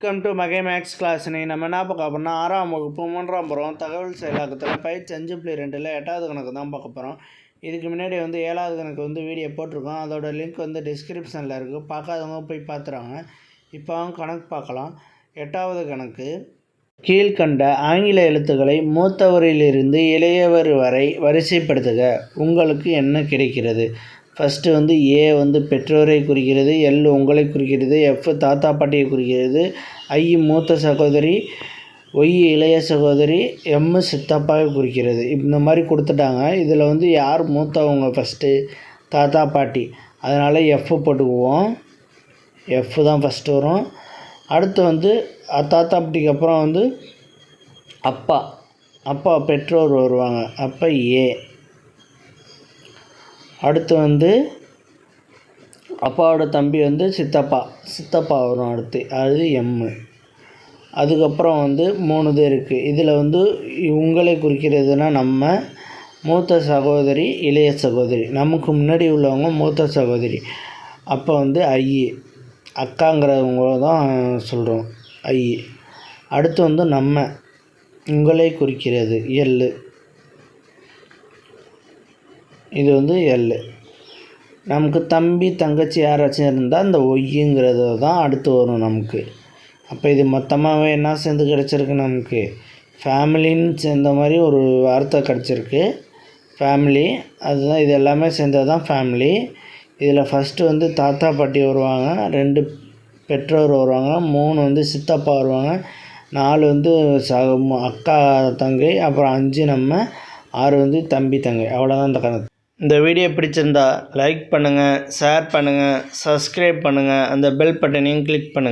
Welcome to மகை maths class. நம்ம என்ன பார்க்க போகிறோம்னா 6ஆம் வகுப்பு 3ஆம் பருவம் தகவல் செயலாக்கத்தில் பயிற்சி 5.2 8வது கணக்கு தான் பார்க்க போகிறோம். இதுக்கு முன்னாடி 7வது கணக்கு வீடியோ போட்டிருக்கோம். அதோட லிங்க் டிஸ்கிரிப்ஷனில் இருக்குது. பார்க்காதவங்க போய் பார்த்துறாங்க. இப்போ கணக்கு பார்க்கலாம். 8வது கணக்கு. கீழ்கண்ட ஆங்கில எழுத்துக்களை மூத்தவரிலிருந்து இளையவர் வரை வரிசைப்படுத்துக. உங்களுக்கு என்ன கிடைக்கிறது? ஃபஸ்ட்டு ஏ பெற்றோரை குறிக்கிறது, எல் உங்களை குறிக்கிறது, எஃப் தாத்தா பாட்டியை குறிக்கிறது, ஐ மூத்த சகோதரி, ஒய் இளைய சகோதரி, எம் சித்தப்பாவை குறிக்கிறது. இந்த மாதிரி கொடுத்துட்டாங்க. இதில் யார் மூத்தவங்க? ஃபஸ்ட்டு தாத்தா பாட்டி. அதனால் எஃப் போட்டுக்குவோம். எஃப் தான் ஃபஸ்ட்டு வரும். அடுத்து தாத்தா பாட்டிக்கு அப்புறம் அப்பா. அப்பா பெற்றோர் வருவாங்க. அப்போ ஏ. அடுத்து அப்பாவோட தம்பி சித்தப்பா. சித்தப்பா வரும் அடுத்து. அது எம்மு. அதுக்கப்புறம் 3 இது இருக்குது. இதில் உங்களை குறிக்கிறதுனா நம்ம மூத்த சகோதரி, இளைய சகோதரி. நமக்கு முன்னாடி உள்ளவங்க மூத்த சகோதரி. அப்போ ஐ. அக்காங்கிறவங்கள தான் சொல்கிறோம். ஐ. அடுத்து நம்ம உங்களை குறிக்கிறது எல். இது எல். நமக்கு தம்பி தங்கச்சி யாராச்சும் இருந்தால் இந்த ஒய்ங்கிறது தான் அடுத்து வரும் நமக்கு. அப்போ இது மொத்தமாகவே என்ன சேர்ந்து கிடச்சிருக்கு? நமக்கு ஃபேமிலின்னு சேர்ந்த மாதிரி ஒரு வார்த்தை கிடச்சிருக்கு. ஃபேமிலி. அதுதான் இது எல்லாமே சேர்ந்தது தான் ஃபேமிலி. இதில் ஃபஸ்ட்டு தாத்தா பாட்டி வருவாங்க, 2 பெற்றோர் வருவாங்க, 3 சித்தப்பா வருவாங்க, 4 அக்கா தங்கை, அப்புறம் 5 நம்ம, 6 தம்பி தங்கை. அவ்வளோதான் இந்த கணக்கு. இந்த வீடியோ பிடிச்சிருந்தா லைக் பண்ணுங்கள், ஷேர் பண்ணுங்கள், சப்ஸ்கிரைப் பண்ணுங்கள், அந்த பெல் பட்டனையும் கிளிக் பண்ணுங்கள்.